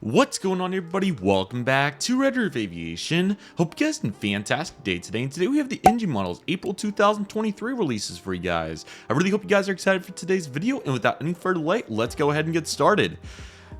What's going on, everybody? Welcome back to Redriveraviation. Hope you guys had a fantastic day today. And today we have the engine models April 2023 releases for you guys. I really hope you guys are excited for today's video. And without any further delay, let's go ahead and get started.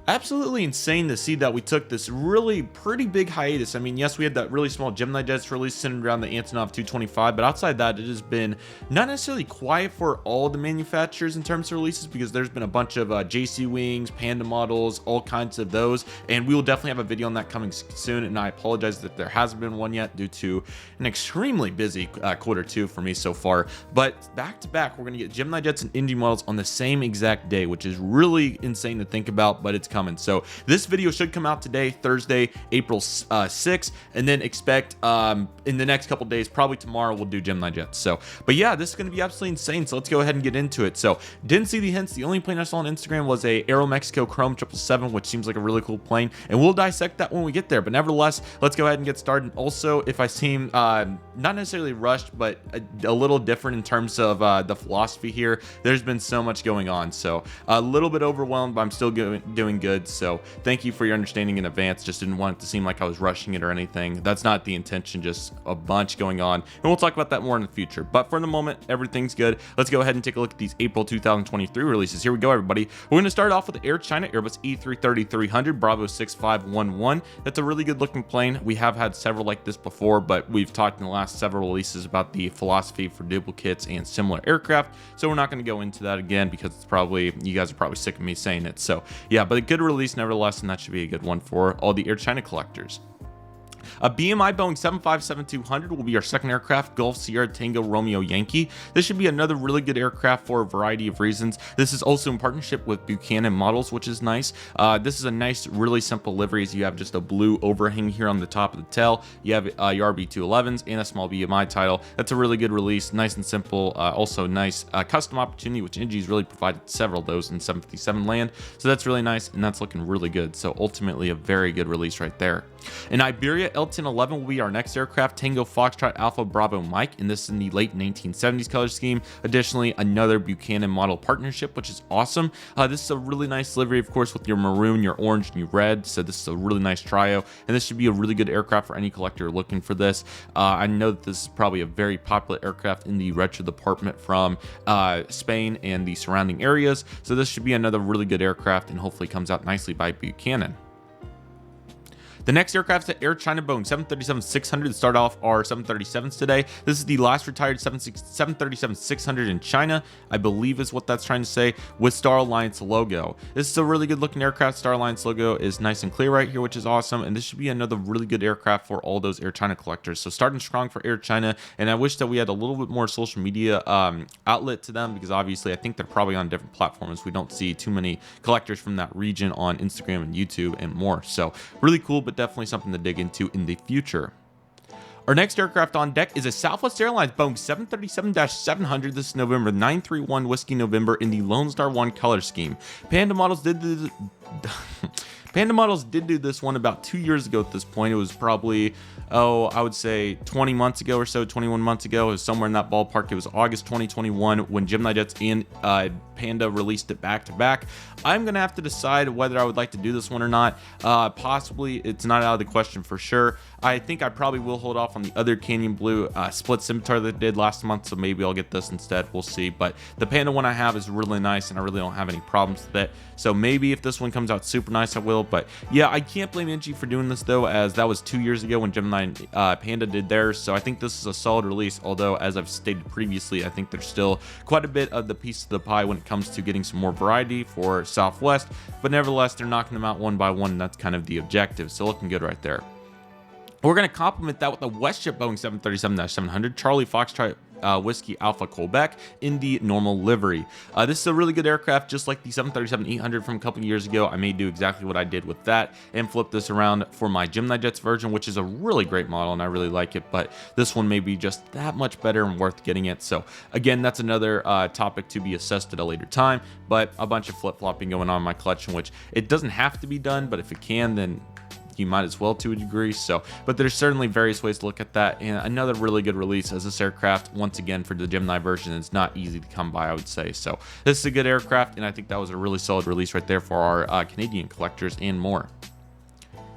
Absolutely insane to see that we took this really pretty big hiatus. I mean, yes, we had that really small Gemini jets release centered around the Antonov 225, but outside that, it has been not necessarily quiet for all the manufacturers in terms of releases, because there's been a bunch of JC Wings, Panda models, all kinds of those, and we will definitely have a video on that coming soon. And I apologize that there hasn't been one yet due to an extremely busy quarter two for me so far. But back to back, we're going to get Gemini jets and Indy models on the same exact day, which is really insane to think about, but it's coming. So this video should come out today, Thursday, April 6th, and then expect in the next couple days, probably tomorrow, we'll do Gemini jets. So, but yeah, this is going to be absolutely insane. So let's go ahead and get into it. So didn't see the hints. The only plane I saw on Instagram was a Aero Mexico Chrome 777, which seems like a really cool plane, and we'll dissect that when we get there. But nevertheless, let's go ahead and get started. And also, if I seem not necessarily rushed, but a little different in terms of the philosophy here, there's been so much going on. So a little bit overwhelmed, but I'm still doing good. So thank you for your understanding in advance. Just didn't want it to seem like I was rushing it or anything. That's not the intention, just a bunch going on. And we'll talk about that more in the future. But for the moment, everything's good. Let's go ahead and take a look at these April 2023 releases. Here we go, everybody. We're going to start off with the Air China Airbus E330-300 Bravo 6511. That's a really good looking plane. We have had several like this before, but we've talked in the last several releases about the philosophy for duplicates and similar aircraft. So we're not going to go into that again, because it's probably, you guys are probably sick of me saying it. So yeah, but a good release nevertheless, and that should be a good one for all the Air China collectors. A BMI Boeing 757-200 will be our second aircraft, Golf Sierra Tango Romeo Yankee. This should be another really good aircraft for a variety of reasons. This is also in partnership with Buchanan Models, which is nice. This is a nice, really simple livery, as you have just a blue overhang here on the top of the tail. You have your RB211s and a small BMI title. That's a really good release, nice and simple. Also nice custom opportunity, which NG's really provided several of those in 757 land. So that's really nice, and that's looking really good. So ultimately a very good release right there. An Iberia L-1011 will be our next aircraft, Tango Foxtrot Alpha Bravo Mike, and this is in the late 1970s color scheme. Additionally, another Buchanan model partnership, which is awesome. This is a really nice livery, of course, with your maroon, your orange, and your red. So this is a really nice trio, and this should be a really good aircraft for any collector looking for this. I know that this is probably a very popular aircraft in the retro department from Spain and the surrounding areas. So this should be another really good aircraft, and hopefully comes out nicely by Buchanan. The next aircraft is the Air China Boeing 737-600 to start off our 737s today. This is the last retired 737-600 in China, I believe is what that's trying to say, with Star Alliance logo. This is a really good looking aircraft. Star Alliance logo is nice and clear right here, which is awesome. And this should be another really good aircraft for all those Air China collectors. So starting strong for Air China. And I wish that we had a little bit more social media outlet to them, because obviously I think they're probably on different platforms. We don't see too many collectors from that region on Instagram and YouTube and more. So really cool, but definitely something to dig into in the future. Our next aircraft on deck is a Southwest Airlines Boeing 737-700. This is November 931 Whiskey November in the Lone Star 1 color scheme. Panda Models did do this one about 2 years ago at this point. It was probably, I would say 20 months ago or so, 21 months ago. It was somewhere in that ballpark. It was August 2021 when Gemini Jets and Panda released it back to back. I'm going to have to decide whether I would like to do this one or not. Possibly, it's not out of the question for sure. I think I probably will hold off on the other Canyon Blue split scimitar that I did last month, so maybe I'll get this instead. We'll see. But the Panda one I have is really nice, and I really don't have any problems with it. So maybe if this one comes out super nice, I will. But yeah, I can't blame NG for doing this, though, as that was 2 years ago when Gemini and Panda did theirs. So I think this is a solid release, although, as I've stated previously, I think there's still quite a bit of the piece of the pie when it comes to getting some more variety for Southwest. But nevertheless, they're knocking them out one by one, and that's kind of the objective. So looking good right there. We're going to complement that with a WestJet Boeing 737-700 Charlie Foxtrot Whiskey Alpha Quebec in the normal livery. This is a really good aircraft, just like the 737-800 from a couple years ago. I may do exactly what I did with that and flip this around for my Gemini Jets version, which is a really great model, and I really like it, but this one may be just that much better and worth getting it. So again, that's another topic to be assessed at a later time, but a bunch of flip-flopping going on in my collection, which it doesn't have to be done, but if it can, then you might as well to a degree. So, but there's certainly various ways to look at that, and another really good release as this aircraft, once again, for the Gemini version, is not easy to come by, I would say. So this is a good aircraft, and I think that was a really solid release right there for our Canadian collectors and more.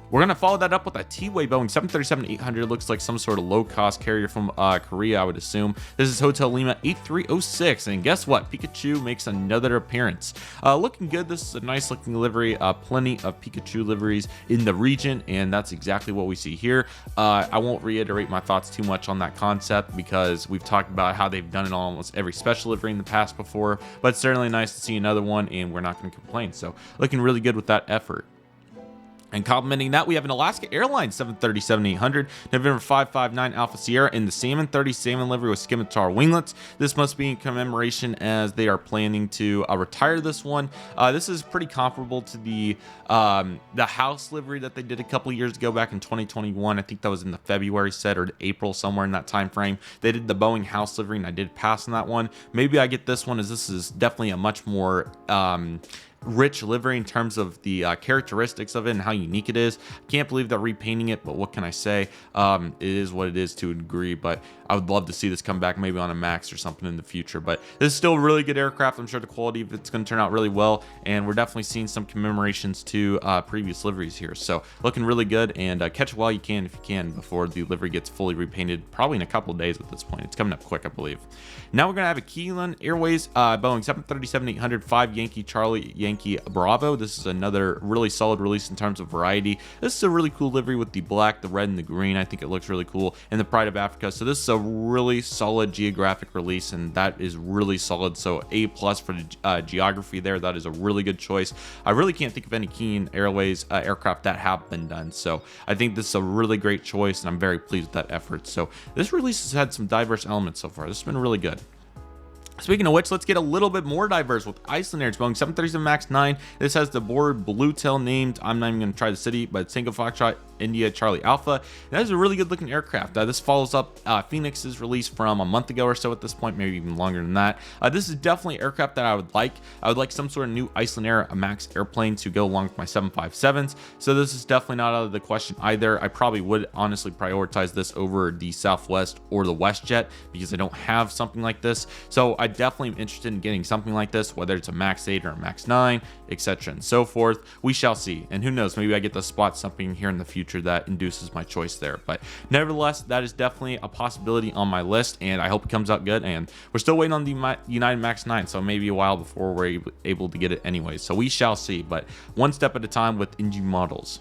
We're going to follow that up with a T-Way Boeing 737-800. Looks like some sort of low-cost carrier from Korea, I would assume. This is Hotel Lima 8306. And guess what? Pikachu makes another appearance. Looking good. This is a nice-looking livery. Plenty of Pikachu liveries in the region, and that's exactly what we see here. I won't reiterate my thoughts too much on that concept because we've talked about how they've done it on almost every special livery in the past before, but it's certainly nice to see another one, and we're not going to complain. So looking really good with that effort. And complementing that, we have an Alaska Airlines 737-800, November 559 Alpha Sierra in the Salmon 30 Salmon livery with scimitar winglets. This must be in commemoration as they are planning to retire this one. This is pretty comparable to the house livery that they did a couple years ago back in 2021. I think that was in the February set or April, somewhere in that time frame. They did the Boeing house livery, and I did pass on that one. Maybe I get this one, as this is definitely a much more rich livery in terms of the characteristics of it and how unique it is. Can't believe they're repainting it, but what can I say? It is what it is to a degree, but I would love to see this come back maybe on a Max or something in the future. But this is still a really good aircraft. I'm sure the quality of it's going to turn out really well, and we're definitely seeing some commemorations to previous liveries here. So looking really good, and catch it while you can if you can before the livery gets fully repainted, probably in a couple of days at this point. It's coming up quick, I believe. Now we're going to have a Keelan Airways Boeing 737-800 5 Yankee Charlie Yankee Bravo. This is another really solid release in terms of variety. This is a really cool livery with the black, the red, and the green. I think it looks really cool, and the Pride of Africa. So this is a really solid geographic release, and that is really solid. So A+ for the geography there. That is a really good choice. I really can't think of any Keelan Airways aircraft that have been done. So I think this is a really great choice, and I'm very pleased with that effort. So this release has had some diverse elements so far. This has been really good. Speaking of which, let's get a little bit more diverse with Iceland Air's Boeing 737 MAX 9. This has the board Blue Tail named. I'm not even going to try the city, but Tango Foxtrot India Charlie Alpha. That is a really good looking aircraft. This follows up Phoenix's release from a month ago or so at this point, maybe even longer than that. This is definitely an aircraft that I would like. I would like some sort of new Iceland Air MAX airplane to go along with my 757s. So this is definitely not out of the question either. I probably would honestly prioritize this over the Southwest or the WestJet because I don't have something like this. So I definitely am interested in getting something like this, whether it's a MAX 8 or a MAX 9, etc. and so forth. We shall see. And who knows, maybe I get to spot something here in the future that induces my choice there. But nevertheless, that is definitely a possibility on my list, and I hope it comes out good. And we're still waiting on the United MAX 9, so maybe a while before we're able to get it anyway. So we shall see, but one step at a time with NG models.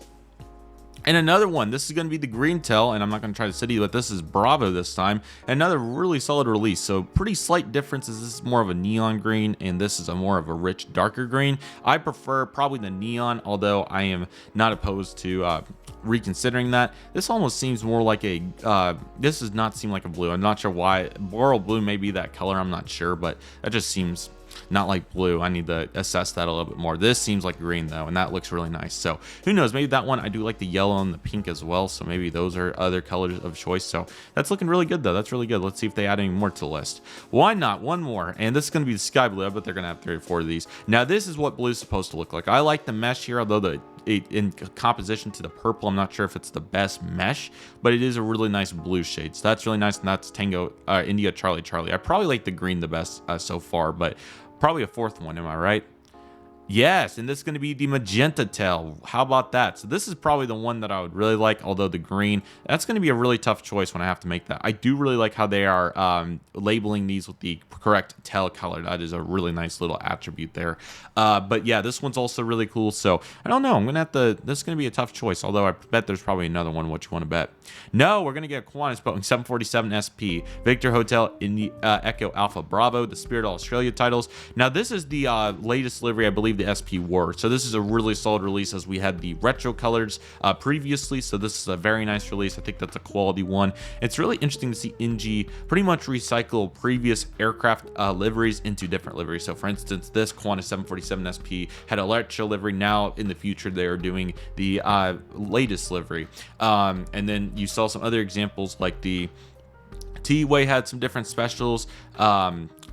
And another one, this is going to be the Green Tail, and I'm not going to try the city, but this is Bravo this time. Another really solid release. So pretty slight differences. This is more of a neon green, and this is a more of a rich, darker green. I prefer probably the neon, although I am not opposed to reconsidering that. This almost seems more like a this does not seem like a blue. I'm not sure why. Boral blue may be that color, I'm not sure, but that just seems not like blue. I need to assess that a little bit more. This seems like green though, and that looks really nice. So who knows, maybe that one. I do like the yellow and the pink as well, so maybe those are other colors of choice. So that's looking really good though. That's really good. Let's see if they add any more to the list. Why not? One more, and this is going to be the sky blue. I bet they're going to have 3 or 4 of these. Now this is what blue is supposed to look like. I like the mesh here, although in composition to the purple, I'm not sure if it's the best mesh, but it is a really nice blue shade. So that's really nice, and that's Tango India Charlie Charlie. I probably like the green the best so far, but probably a 4th one, am I right? Yes, and this is going to be the magenta tail. How about that? So this is probably the one that I would really like, although the green, that's going to be a really tough choice when I have to make that. I do really like how they are labeling these with the correct tail color. That is a really nice little attribute there. But yeah, this one's also really cool. So I don't know. I'm going to have to, this is going to be a tough choice, although I bet there's probably another one. What you want to bet? No, we're going to get a Qantas Boeing 747 SP, Victor Hotel Echo Alpha Bravo, the Spirit Australia titles. Now this is the latest livery, I believe, the SP were. So this is a really solid release, as we had the retro colors previously. So this is a very nice release. I think that's a quality one. It's really interesting to see NG pretty much recycle previous aircraft liveries into different liveries. So for instance, this Qantas 747 SP had a retro livery. Now in the future, they are doing the latest livery. And then you saw some other examples like the T-Way had some different specials.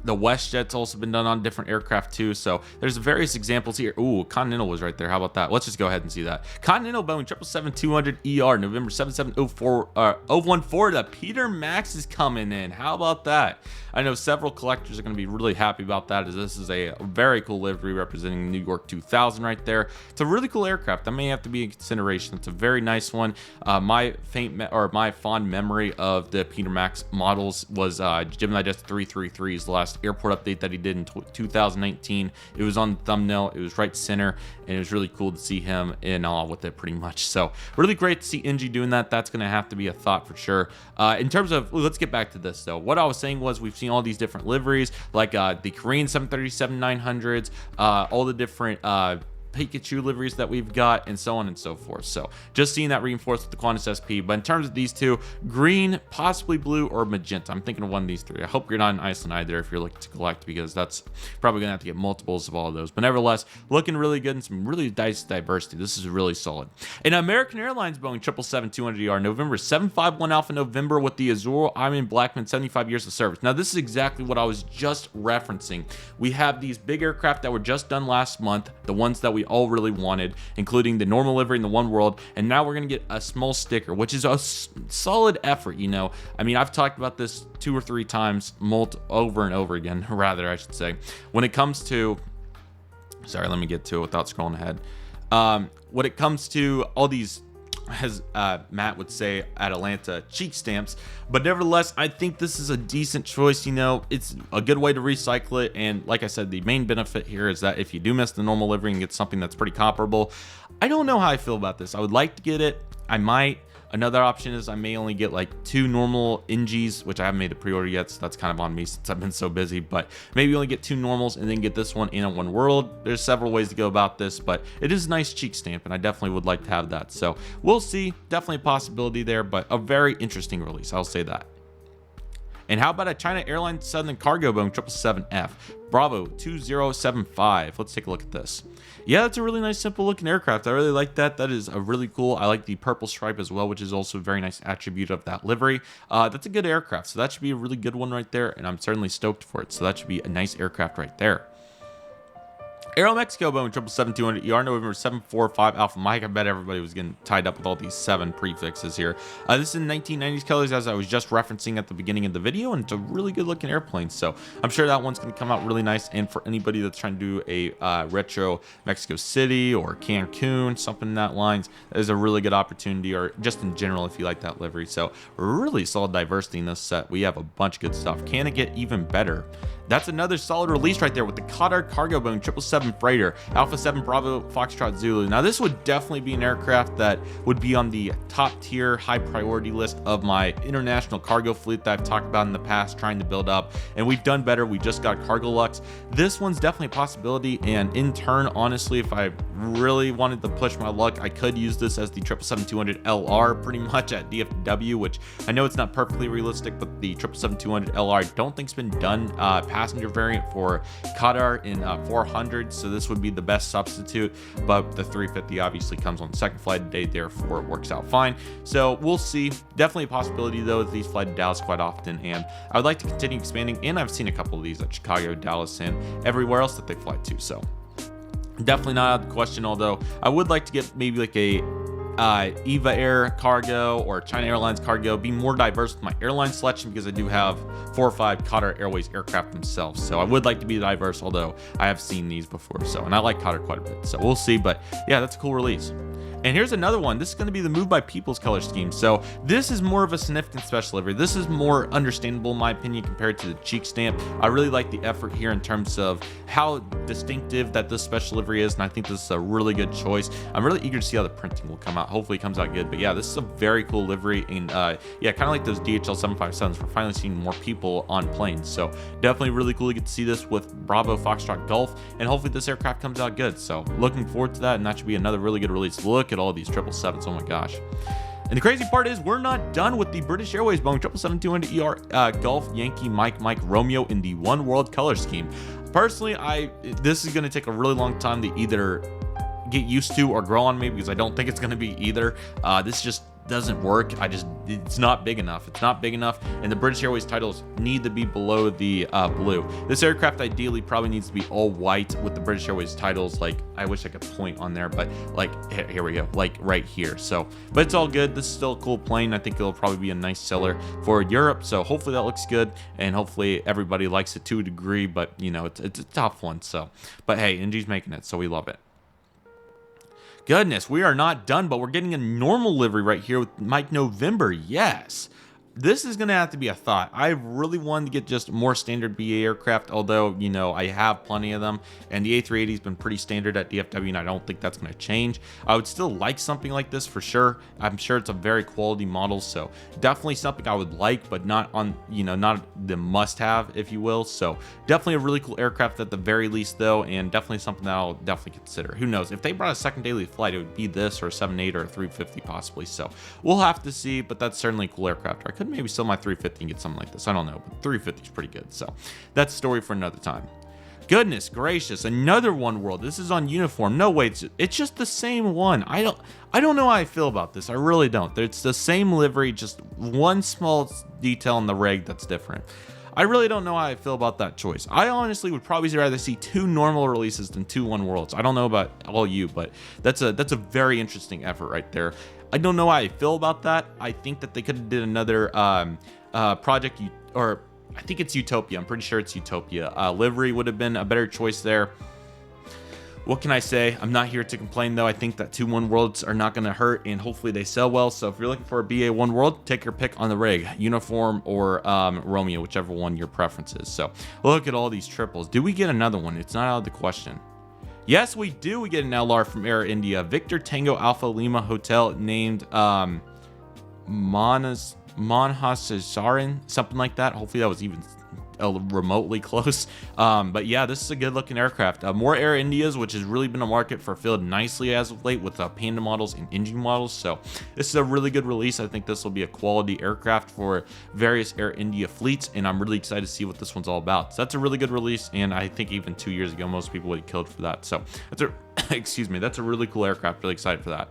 The WestJet's also been done on different aircraft too. So there's various examples here. Ooh, Continental was right there. How about that? Let's just go ahead and see that. Continental Boeing 777-200ER, November 77014. The Peter Max is coming in. How about that? I know several collectors are going to be really happy about that, as this is a very cool livery representing the New York 2000 right there. It's a really cool aircraft. That may have to be in consideration. It's a very nice one. My fond memory of the Peter Max models was Gemini Just 333's last airport update that he did in 2019. It was on the thumbnail. It was right center, and it was really cool to see him in awe with it pretty much. So really great to see NG doing that. That's going to have to be a thought for sure. In terms of, let's get back to this though. What I was saying was we've seen all these different liveries, like the Korean 737-900s, all the different Pikachu liveries that we've got, and so on and so forth. So just seeing that reinforced with the Qantas SP. But in terms of these two, green, possibly blue, or magenta, I'm thinking of one of these three. I hope you're not in Iceland either if you're looking to collect, because that's probably gonna have to get multiples of all of those. But nevertheless, looking really good and some really nice diversity. This is really solid. An American Airlines Boeing 777-200ER, November 751 Alpha November, with the Azure Iron Blackman 75 years of service. Now this is exactly what I was just referencing. We have these big aircraft that were just done last month, the ones that we all really wanted, including the normal livery and the One World, and now we're gonna get a small sticker, which is a solid effort. You know, I mean, I've talked about this 2 or 3 times over and over again, rather I should say, when it comes to, sorry, let me get to it without scrolling ahead. When it comes to all these, as Matt would say at Atlanta, cheek stamps, but nevertheless, I think this is a decent choice. You know, it's a good way to recycle it, and like I said, the main benefit here is that if you do miss the normal livery and get something that's pretty comparable, I don't know how I feel about this. I would like to get it. I might. Another option is I may only get like 2 normal NGs, which I haven't made the pre-order yet, so that's kind of on me since I've been so busy, but maybe only get 2 normals and then get this one in a One World. There's several ways to go about this, but it is a nice cheek stamp, and I definitely would like to have that. So we'll see. Definitely a possibility there, but a very interesting release, I'll say that. And how about a China Airlines Southern Cargo Boeing 777F Bravo 2075? Let's take a look at this. Yeah, it's a really nice, simple looking aircraft. I really like that. That is a really cool. I like the purple stripe as well, which is also a very nice attribute of that livery. That's a good aircraft, so that should be a really good one right there, and I'm certainly stoked for it. So that should be a nice aircraft right there. Aeromexico Boeing 777-200ER, November 745 Alpha Mike. I bet everybody was getting tied up with all these 7 prefixes here. This is in 1990s colors, as I was just referencing at the beginning of the video, and it's a really good looking airplane. So I'm sure that one's going to come out really nice. And for anybody that's trying to do a retro Mexico City or Cancun, something in that lines, that is a really good opportunity, or just in general if you like that livery. So really solid diversity in this set. We have a bunch of good stuff. Can it get even better? That's another solid release right there with the Qatar Cargo Boeing 777 Freighter, Alpha 7 Bravo Foxtrot Zulu. Now this would definitely be an aircraft that would be on the top tier, high priority list of my international cargo fleet that I've talked about in the past, trying to build up, and we've done better. We just got Cargo Lux. This one's definitely a possibility, and in turn, honestly, if I really wanted to push my luck, I could use this as the 777-200 LR pretty much at DFW, which I know it's not perfectly realistic, but the 777-200 LR I don't think it's been done passenger variant for Qatar in 400, so this would be the best substitute. But the 350 obviously comes on the second flight a day, therefore it works out fine. So we'll see. Definitely a possibility though, that these fly to Dallas quite often, and I would like to continue expanding, and I've seen a couple of these at Chicago, Dallas, and everywhere else that they fly to. So definitely not out of the question, although I would like to get maybe like a Eva Air cargo or China Airlines cargo, be more diverse with my airline selection, because I do have 4 or 5 Qatar Airways aircraft themselves. So I would like to be diverse, although I have seen these before. So, and I like Qatar quite a bit. So we'll see. But yeah, that's a cool release. And here's another one. This is going to be the Move by People's color scheme. So this is more of a significant special livery. This is more understandable in my opinion compared to the cheek stamp. I really like the effort here in terms of how distinctive that this special livery is, and I think this is a really good choice. I'm really eager to see how the printing will come out. Hopefully it comes out good. But yeah, this is a very cool livery, and yeah, kind of like those DHL 757s. We're finally seeing more people on planes. So definitely really cool to get to see this with Bravo Foxtrot Gulf, and hopefully this aircraft comes out good. So looking forward to that, and that should be another really good release. Look at all these 777s. Oh my gosh. And the crazy part is we're not done with the British Airways Boeing 777-200ER Gulf Yankee Mike Romeo in the One World color scheme. Personally, this is going to take a really long time to either get used to or grow on me, because I don't think it's going to be either. This is just doesn't work. It's not big enough. It's not big enough, and the British Airways titles need to be below the blue. This aircraft ideally probably needs to be all white with the British Airways titles. Like, I wish I could point on there, but like here we go, like right here. So, but it's all good. This is still a cool plane. I think it'll probably be a nice seller for Europe. So hopefully that looks good, and hopefully everybody likes it to a degree. But you know, it's a tough one. So, but hey, NG's making it, so we love it. Goodness, we are not done, but we're getting a normal livery right here with Mike November. Yes. This is going to have to be a thought. I really wanted to get just more standard BA aircraft, although, you know, I have plenty of them, and the A380 has been pretty standard at DFW, and I don't think that's going to change. I would still like something like this for sure. I'm sure it's a very quality model, so definitely something I would like, but not on, you know, not the must-have, if you will. So definitely a really cool aircraft at the very least, though, and definitely something that I'll definitely consider. Who knows? If they brought a second daily flight, it would be this or a 78 or a 350 possibly. So we'll have to see, but that's certainly a cool aircraft. I could maybe sell my 350 and get something like this. I don't know, but 350 is pretty good. So that's a story for another time. Goodness gracious, another One World. This is on uniform. No, wait, it's just the same one. I don't know how I feel about this. I really don't. It's the same livery, just one small detail in the rig that's different. I really don't know how I feel about that choice. I honestly would probably rather see 2 normal releases than 2 One Worlds. I don't know about all you, but that's a very interesting effort right there. I don't know how I feel about that. I think that they could have did another project, or I think it's Utopia. I'm pretty sure it's Utopia. Livery would have been a better choice there. What can I say? I'm not here to complain, though. I think that 2 One Worlds are not going to hurt, and hopefully they sell well. So if you're looking for a BA One World, take your pick on the rig. Uniform or Romeo, whichever one your preference is. So look at all these triples. Do we get another one? It's not out of the question. Yes, we do. We get an LR from Air India. Victor Tango Alpha Lima Hotel, named Manhasasaran, something like that. Hopefully that was even remotely close. But yeah, this is a good looking aircraft. More Air Indias, which has really been a market for filled nicely as of late with Panda models and engine models. So this is a really good release. I think this will be a quality aircraft for various Air India fleets, and I'm really excited to see what this one's all about. So that's a really good release, and I think even 2 years ago most people would have killed for that. So that's a excuse me, that's a really cool aircraft. Really excited for that.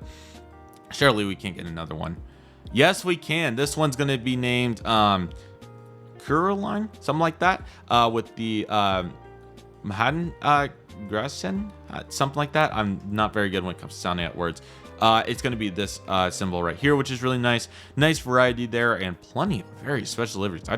Surely we can't get another one. Yes, we can. This one's going to be named Caroline, something like that, with the Mahadan Grasen, something like that. I'm not very good when it comes to sounding out words. It's going to be this symbol right here, which is really nice. Nice variety there, and plenty of very special liveries.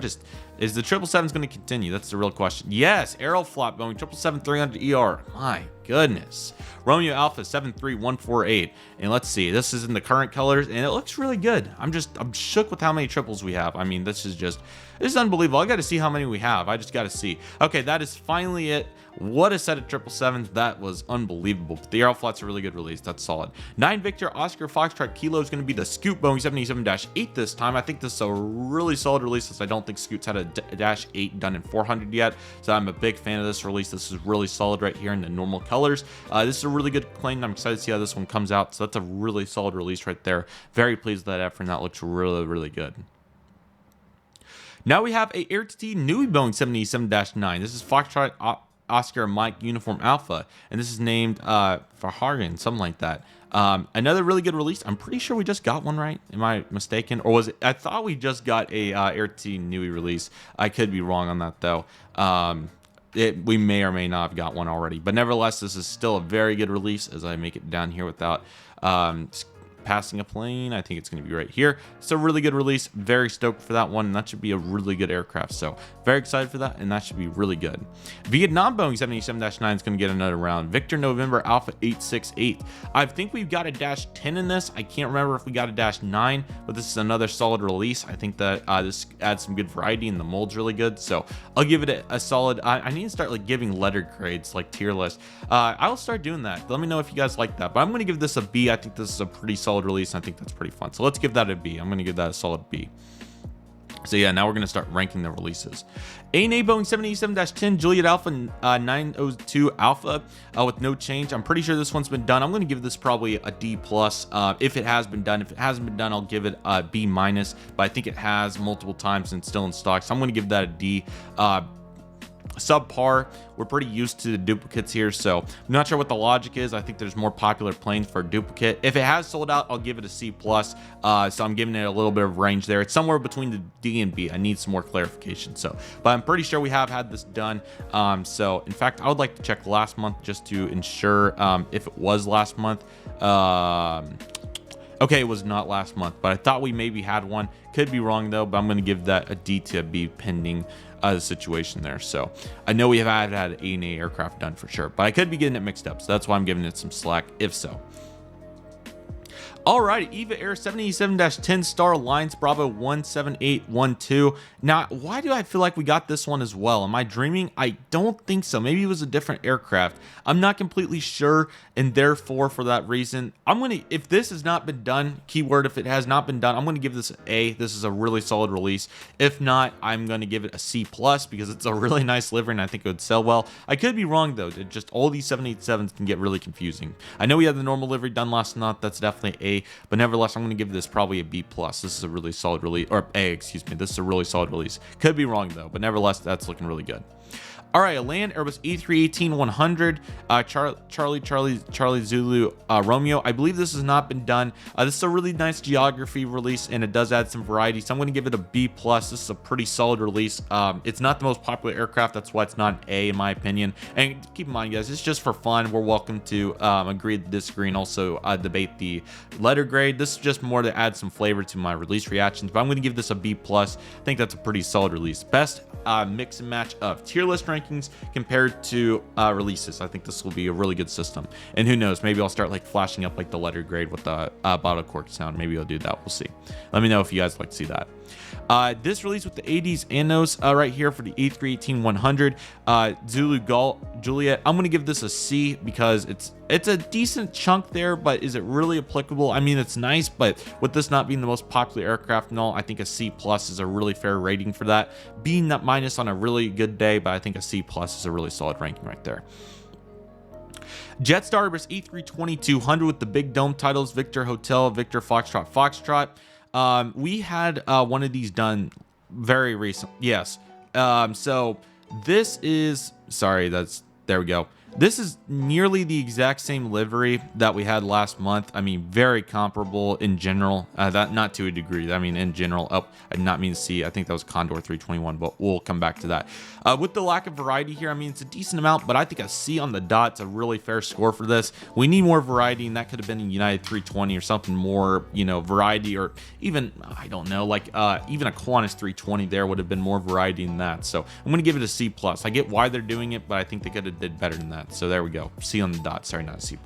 Is the 777 going to continue? That's the real question. Yes, Aeroflot Boeing 777-300ER. My goodness. Romeo Alpha 73148. And let's see, this is in the current colors, and it looks really good. I'm shook with how many triples we have. I mean, this is unbelievable. I got to see how many we have. I just got to see. Okay, that is finally it. What a set of 777s. That was unbelievable. But the Aeroflot's a really good release. That's solid. 9 Victor Oscar Foxtrot Kilo is going to be the Scoot Boeing 787-8 this time. I think this is a really solid release, since I don't think Scoot's had a Dash 8 done in 400 yet. So I'm a big fan of this release. This is really solid right here in the normal colors. This is a really good plane. I'm excited to see how this one comes out. So that's a really solid release right there. Very pleased with that effort, and that looks really, really good. Now we have a Air TT Nui Boeing 787-9. This is Foxtrot Oscar Mike Uniform Alpha, and this is named Farhagan, something like that. Another really good release. I'm pretty sure we just got one, right? Am I mistaken? Or was it? I thought we just got a Air TT Nui release. I could be wrong on that, though. We may or may not have got one already, but nevertheless, this is still a very good release as I make it down here without passing a plane. I think it's going to be right here. It's a really good release. Very stoked for that one, and that should be a really good aircraft. So very excited for that, and that should be really good. Vietnam Boeing 787-9 is going to get another round. Victor November Alpha 868. I think we've got a Dash 10 in this. I can't remember if we got a Dash 9, but this is another solid release. I think that this adds some good variety, and the mold's really good. So I'll give it a solid. I need to start like giving letter grades, like tier list. I'll start doing that. Let me know if you guys like that. But I'm going to give this a B. I think this is a pretty solid release, and I think that's pretty fun. So let's give that a B. I'm going to give that a solid B. So yeah, now we're going to start ranking the releases. ANA Boeing 787-10 Juliet Alpha 902 Alpha with no change. I'm pretty sure this one's been done. I'm going to give this probably a D+. If it has been done. If it hasn't been done, I'll give it a B-. But I think it has multiple times and still in stock. So I'm going to give that a D. subpar. We're pretty used to the duplicates here, so I'm not sure what the logic is. I think there's more popular planes for a duplicate. If it has sold out, I'll give it a C+. So I'm giving it a little bit of range there. It's somewhere between the D and B. I need some more clarification. So, but I'm pretty sure we have had this done. So in fact, I would like to check last month just to ensure if it was last month. Okay, it was not last month, but I thought we maybe had one. Could be wrong though, but I'm going to give that a D to B pending the situation there. So I know we have had an A aircraft done for sure, but I could be getting it mixed up. So that's why I'm giving it some slack if so. Alright, Eva Air 787-10 Star Alliance Bravo 17812. Now, why do I feel like we got this one as well? Am I dreaming? I don't think so. Maybe it was a different aircraft. I'm not completely sure, and therefore, for that reason, if this has not been done, keyword, if it has not been done, I'm going to give this an A. This is a really solid release. If not, I'm going to give it a C+, because it's a really nice livery, and I think it would sell well. I could be wrong, though. Just all these 787s can get really confusing. I know we had the normal livery done last month. That's definitely A. But nevertheless, I'm going to give this probably a B+. This is a really solid release, or A, excuse me. This is a really solid release. Could be wrong though, but nevertheless, that's looking really good. All right, land Airbus A318-100, Charlie Zulu Romeo. I believe this has not been done. This is a really nice geography release, and it does add some variety. So I'm going to give it a B+. This is a pretty solid release. It's not the most popular aircraft. That's why it's not an A in my opinion. And keep in mind, guys, it's just for fun. We're welcome to agree to disagree and also debate the letter grade. This is just more to add some flavor to my release reactions. But I'm going to give this a B+. I think that's a pretty solid release. Best mix and match of tier list rankings compared to releases. I think this will be a really good system, and who knows, maybe I'll start like flashing up like the letter grade with the bottle cork sound. Maybe I'll do that. We'll see. Let me know if you guys like to see that. This release with the 80s Anos right here for the A318-100 Zulu Juliet. I'm gonna give this a C because it's a decent chunk there, but is it really applicable? I mean, it's nice, but with this not being the most popular aircraft and all, I think a C+ is a really fair rating for that. B minus on a really good day, but I think a C+ is a really solid ranking right there. Jetstar Airbus A320-200 with the big dome titles, Victor Hotel, Victor Foxtrot, Foxtrot. We had one of these done very recent. Yes. So this is, sorry, there we go. This is nearly the exact same livery that we had last month. I mean, very comparable in general. That not to a degree. I mean, in general. Oh, I did not mean to see. I think that was Condor 321, but we'll come back to that. With the lack of variety here, I mean, it's a decent amount, but I think a C on the dot's a really fair score for this. We need more variety, and that could have been a United 320 or something more, you know, variety, or even, I don't know, like even a Qantas 320 there would have been more variety than that. So I'm going to give it a C+. I get why they're doing it, but I think they could have did better than that. So there we go. C on the dot. Sorry, not a C+.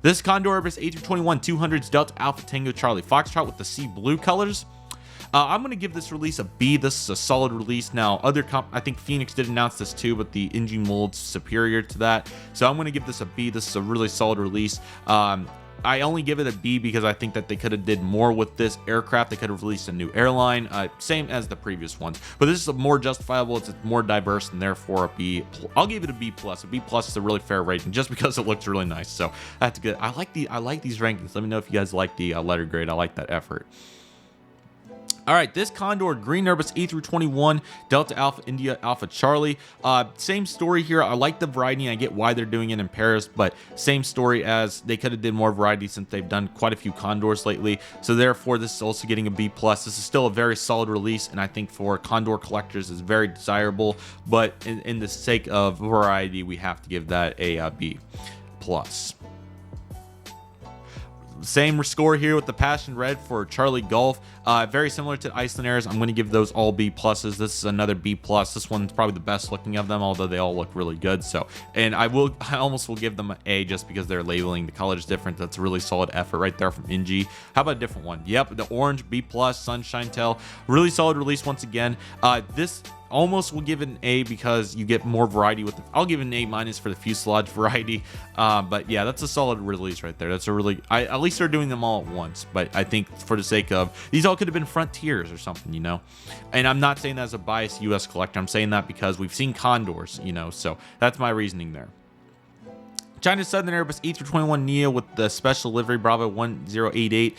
This Condor Airbus A321-200's Delta Alpha Tango Charlie Foxtrot with the sea blue colors. I'm going to give this release a B. This is a solid release. Now, I think Phoenix did announce this too, but the engine mold's superior to that. So I'm going to give this a B. This is a really solid release. I only give it a B because I think that they could have did more with this aircraft. They could have released a new airline, same as the previous ones. But this is more justifiable. It's more diverse, and therefore a B. I'll give it a B+. A B+ is a really fair rating just because it looks really nice. So that's good. I like these rankings. Let me know if you guys like the letter grade. I like that effort. All right, this Condor Green Airbus A321 Delta Alpha India Alpha Charlie. Same story here. I like the variety. I get why they're doing it in Paris, but same story as they could have did more variety since they've done quite a few Condors lately. So therefore, this is also getting a B+. This is still a very solid release, and I think for Condor collectors is very desirable. But in the sake of variety, we have to give that a B+. Same score here with the Passion Red for Charlie Golf. Very similar to Iceland Airs. I'm going to give those all B+. This is another B+. This one's probably the best looking of them, although they all look really good. So, and I almost will give them an A just because they're labeling the colors different. That's a really solid effort right there from NG. How about a different one? Yep, the orange B+, Sunshine Tail. Really solid release once again. This almost will give it an A because you get more variety with it. I'll give it an A- for the fuselage variety. But yeah, that's a solid release right there. That's a really, at least they're doing them all at once. But I think for the sake of, these all could have been Frontiers or something, you know. And I'm not saying that as a biased US collector. I'm saying that because we've seen Condors, you know. So that's my reasoning there. China Southern Airbus A321neo with the special livery Bravo 1088.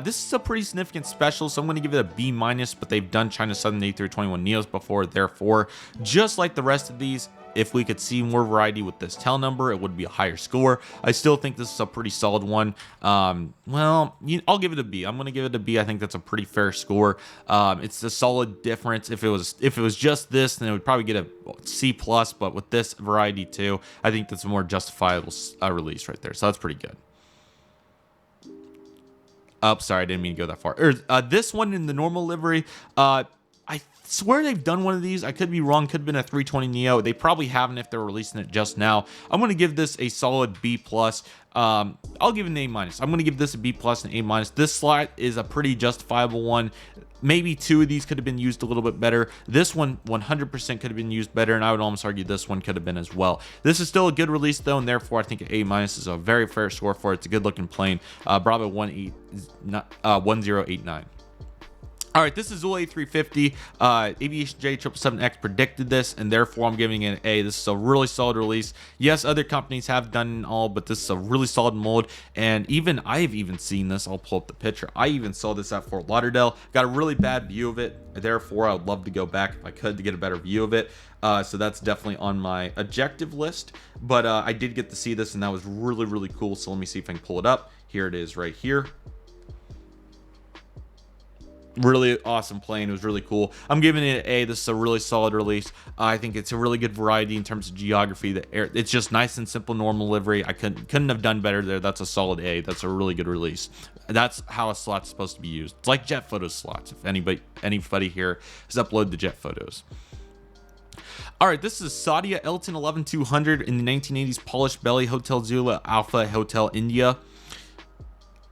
This is a pretty significant special, so I'm going to give it a B-, but they've done China Southern A321neos before, therefore, just like the rest of these, if we could see more variety with this tail number, it would be a higher score. I still think this is a pretty solid one. Well, I'll give it a B. I'm going to give it a B. I think that's a pretty fair score. It's a solid difference. If it was just this, then it would probably get a C+, but with this variety too, I think that's a more justifiable release right there. So that's pretty good. Oh, sorry, I didn't mean to go that far. This one in the normal livery, I swear they've done one of these. I could be wrong. Could have been a 320neo. They probably haven't if they're releasing it just now. I'm going to give this a solid B+. I'll give it an A-. I'm going to give this a B+ and A-. This slot is a pretty justifiable one. Maybe two of these could have been used a little bit better. This one 100% could have been used better, and I would almost argue this one could have been as well. This is still a good release though, and therefore I think an A- is a very fair score for it. It's a good looking plane. Bravo 1089. All right, this is Zul A350. Aviation J777X predicted this, and therefore I'm giving it an A. This is a really solid release. Yes, other companies have done it all, but this is a really solid mold. And even I've even seen this. I'll pull up the picture. I even saw this at Fort Lauderdale. Got a really bad view of it. Therefore, I would love to go back if I could to get a better view of it. So that's definitely on my objective list. But I did get to see this, and that was really, really cool. So let me see if I can pull it up. Here it is right here. Really awesome plane. It was really cool. I'm giving it an A. This is a really solid release. I think it's a really good variety in terms of geography. It's just nice and simple normal livery. I couldn't have done better there. That's a solid A. That's a really good release. That's how a slot's supposed to be used. It's like jet photo slots. If anybody here has uploaded the jet photos. All right, this is Sadia Elton 11200 in the 1980s polished belly Hotel Zulu Alpha Hotel India.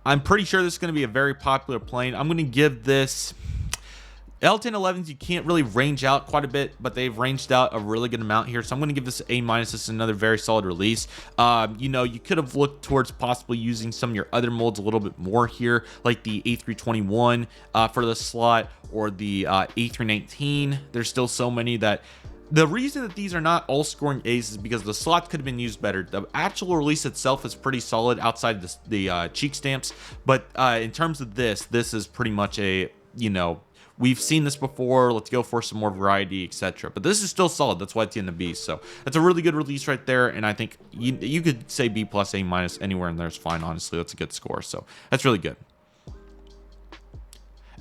I'm pretty sure this is going to be a very popular plane. I'm going to give this L1011s. You can't really range out quite a bit, but they've ranged out a really good amount here. So I'm going to give this A-. This is another very solid release. You could have looked towards possibly using some of your other molds a little bit more here, like the A321 for the slot, or the A319. There's still so many that. The reason that these are not all scoring A's is because the slot could have been used better. The actual release itself is pretty solid outside the cheek stamps, but in terms of this is pretty much a, we've seen this before, let's go for some more variety, etc. But this is still solid. That's why it's in the B. So that's a really good release right there, and I think you could say B+, A- anywhere in there is fine. Honestly, that's a good score. So that's really good.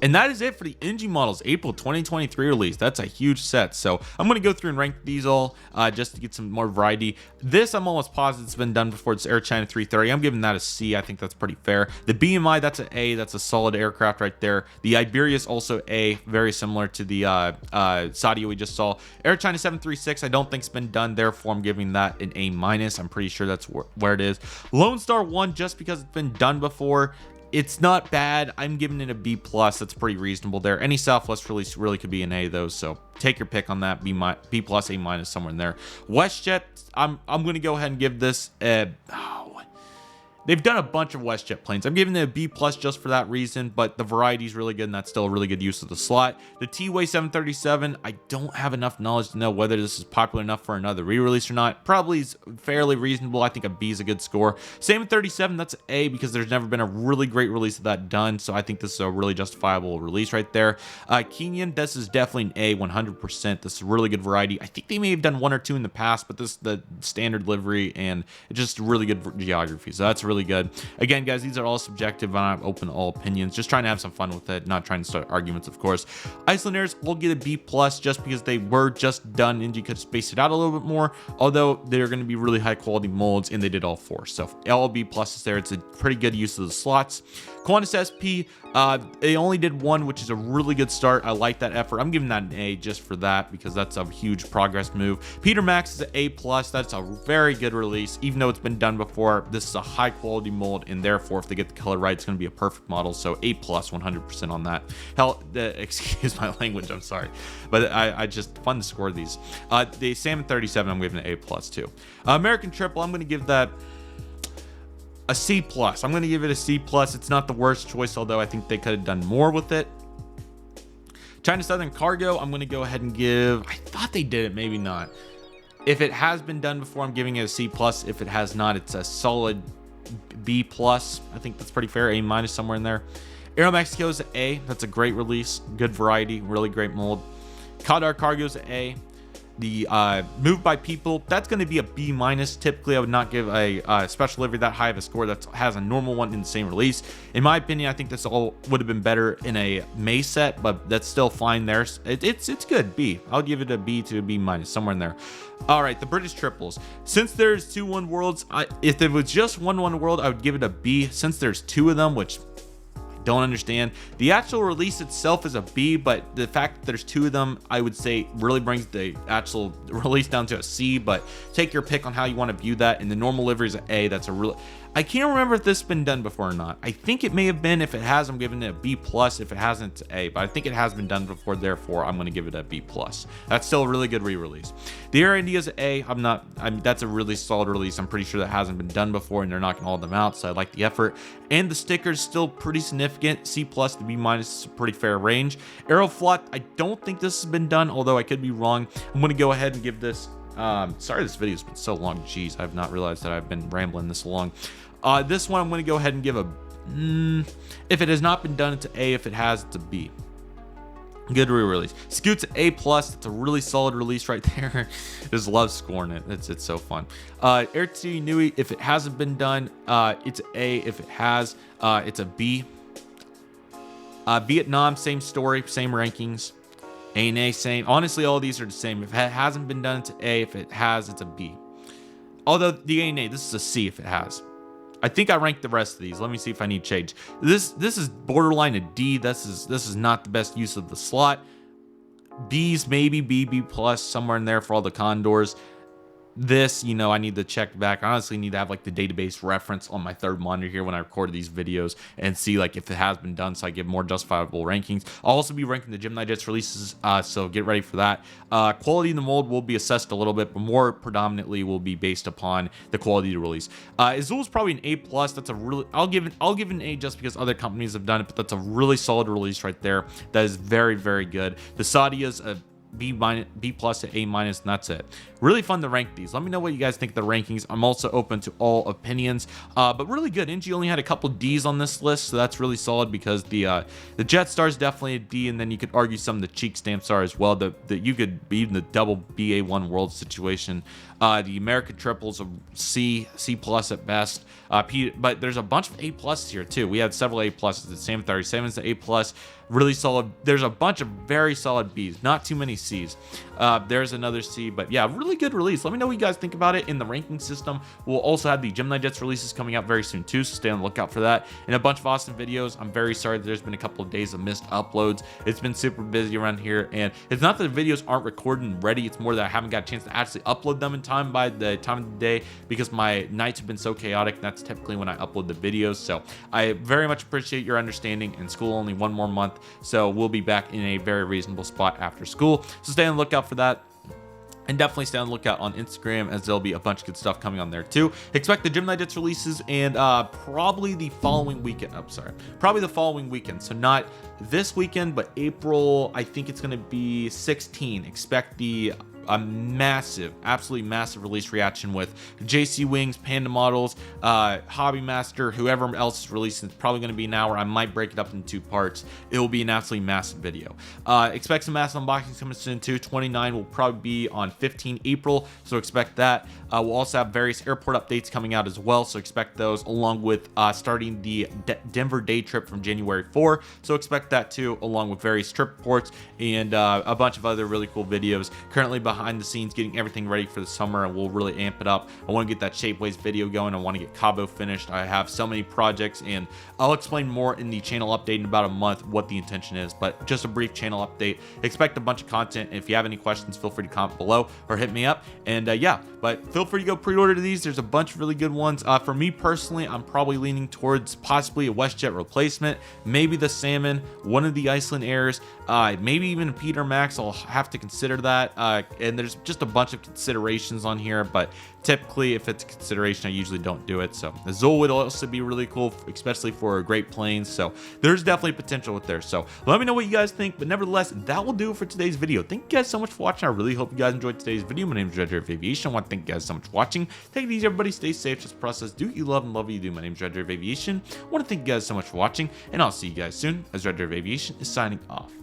And that is it for the NG Models April 2023 release. That's a huge set. So I'm going to go through and rank these all just to get some more variety. This, I'm almost positive it's been done before. It's Air China 330. I'm giving that a C. I think that's pretty fair. The BMI, that's an A. That's a solid aircraft right there. The Iberia is also A, very similar to the Sadia we just saw. Air China 736, I don't think it's been done. Therefore, I'm giving that an A-. I'm pretty sure that's where it is. Lone Star 1, just because it's been done before. It's not bad. I'm giving it a B+. That's pretty reasonable there. Any Southwest release really could be an A though, so take your pick on that. B+, A- somewhere in there. WestJet, I'm going to go ahead and give this a... They've done a bunch of WestJet planes. I'm giving it a B+ just for that reason, but the variety is really good, and that's still a really good use of the slot. The T-Way 737, I don't have enough knowledge to know whether this is popular enough for another re-release or not. Probably is fairly reasonable. I think a B is a good score. Same with 37, that's an A, because there's never been a really great release of that done, so I think this is a really justifiable release right there. Kenyan, this is definitely an A, 100%. This is a really good variety. I think they may have done one or two in the past, but this is the standard livery, and it's just really good geography, so that's really good. Again, guys, these are all subjective, and I'm open to all opinions. Just trying to have some fun with it, not trying to start arguments, of course. Icelanders will get a B+ just because they were just done, and you could space it out a little bit more, although they're going to be really high quality molds, and they did all four. So all B+ is there. It's a pretty good use of the slots. Qantas SP, they only did one, which is a really good start. I like that effort. I'm giving that an A just for that, because that's a huge progress move. Peter Max is an A+. That's a very good release, even though it's been done before. This is a high quality mold, and therefore if they get the color right, it's going to be a perfect model. So A+, 100% on that. Hell, excuse my language, I'm sorry, but I just fun to score these. The Salmon 37, I'm giving an A+ too. American Triple, I'm going to give that a C+. I'm going to give it a C+. It's not the worst choice, although I think they could have done more with it. China Southern Cargo, I'm going to go ahead and give, I thought they did it, maybe not. If it has been done before, I'm giving it a C plus. If it has not, it's a solid B plus. I think that's pretty fair. A minus somewhere in there. Aero Mexico is an A. That's a great release, good variety, really great mold. Kadar Cargo is an A. The Moved by People, that's going to be a B minus. Typically, I would not give a special delivery that high of a score that has a normal one in the same release. In my opinion, I think this all would have been better in a May set, but that's still fine there. It's good. B. I'll give it a B to a B minus, somewhere in there. All right, the British triples. Since there's 2 One Worlds, if it was just one world, I would give it a B. Since there's 2 of them, which don't understand. The actual release itself is a B, but the fact that there's 2 of them, I would say really brings the actual release down to a C, but take your pick on how you want to view that. And the normal livery is an A. That's a real... I can't remember if this has been done before or not. I think it may have been. If it has, I'm giving it a B plus. If it hasn't, it's A, but I think it has been done before, therefore I'm going to give it a B plus. That's still a really good re-release. The Air India is an A. That's a really solid release. I'm pretty sure that hasn't been done before, and they're knocking all of them out, so I like the effort. And the stickers still pretty significant. C plus to B minus is a pretty fair range. Aeroflot, I don't think this has been done, although I could be wrong. I'm going to go ahead and give this... sorry this video's been so long. Jeez, I've not realized that I've been rambling this long. This one I'm going to go ahead and give a... if it has not been done, it's an A. If it has, it's a B. Good re-release. Scoot's A plus. It's a really solid release right there. Just love scoring it. It's so fun. Air T Nui, if it hasn't been done, it's an A. If it has, it's a B. Vietnam, same story, same rankings. A and A, same. Honestly, all these are the same. If it hasn't been done, it's an A. If it has, it's a B. Although the A and A, this is a C if it has. I think I ranked the rest of these. Let me see if I need change. This is borderline a D. This is not the best use of the slot. B's maybe B plus, somewhere in there for all the condors. This, I need to check back. I honestly need to have like the database reference on my third monitor here when I record these videos and see like if it has been done, so I give more justifiable rankings. I'll also be ranking the Gemini Jets releases, so get ready for that. Quality in the mold will be assessed a little bit, but more predominantly will be based upon the quality of the release. Azul is probably an A plus. That's a really... I'll give it an A just because other companies have done it, but that's a really solid release right there. That is very, very good. The Saudia's a B plus to A minus, and that's it. Really fun to rank these. Let me know what you guys think of the rankings. I'm also open to all opinions, but really good. NG only had a couple D's on this list, so that's really solid because the Jetstar is definitely a D, and then you could argue some of the cheek stamps are as well. That you could be in the double BA1 world situation. The American triples a C plus at best. But there's a bunch of A pluses here too. We had several A pluses. The Sam 37 is an A plus. Really solid. There's a bunch of very solid B's, not too many C's. There's another C, but yeah, really good release. Let me know what you guys think about it in the ranking system. We'll also have the Gemini Jets releases coming out very soon too, so stay on the lookout for that. And a bunch of awesome videos. I'm very sorry that there's been a couple of days of missed uploads. It's been super busy around here, and it's not that the videos aren't recorded and ready. It's more that I haven't got a chance to actually upload them in time by the time of the day because my nights have been so chaotic. That's typically when I upload the videos. So I very much appreciate your understanding. And school only 1 more month, so we'll be back in a very reasonable spot after school. So stay on the lookout for that. And definitely stay on the lookout on Instagram, as there'll be a bunch of good stuff coming on there too. Expect the Gemini Jets releases and probably the following weekend. Probably the following weekend. So not this weekend, but April, I think it's going to be 16. Expect a massive, absolutely massive release reaction with JC Wings, Panda Models, Hobby Master, whoever else is releasing. It's probably going to be an hour. I might break it up into 2 parts. It will be an absolutely massive video. Expect some massive unboxings coming soon too. 29 will probably be on 15 April, so expect that. We'll also have various airport updates coming out as well, so expect those, along with starting the Denver day trip from January 4, so expect that too, along with various trip reports and a bunch of other really cool videos. Currently behind the scenes getting everything ready for the summer, and we'll really amp it up. I want to get that Shapeways video going. I want to get Cabo finished. I have so many projects, and I'll explain more in the channel update in about a month what the intention is, but just a brief channel update. Expect a bunch of content. If you have any questions, feel free to comment below or hit me up. And yeah, but feel free to go pre-order these. There's a bunch of really good ones. For me personally, I'm probably leaning towards possibly a WestJet replacement, maybe the Salmon, one of the Iceland Airs, maybe even a Peter Max. I'll have to consider that. and there's just a bunch of considerations on here, but typically if it's a consideration, I usually don't do it. So the Zoll would also be really cool, especially for great planes. So there's definitely potential with there. So let me know what you guys think, but nevertheless, that will do it for today's video. Thank you guys so much for watching. I really hope you guys enjoyed today's video. My name is Redriveraviation. I want to thank you guys so much for watching. Take it easy, everybody. Stay safe. Just process. Do what you love and love what you do. My name is Redriveraviation. I want to thank you guys so much for watching, and I'll see you guys soon as Redriveraviation is signing off.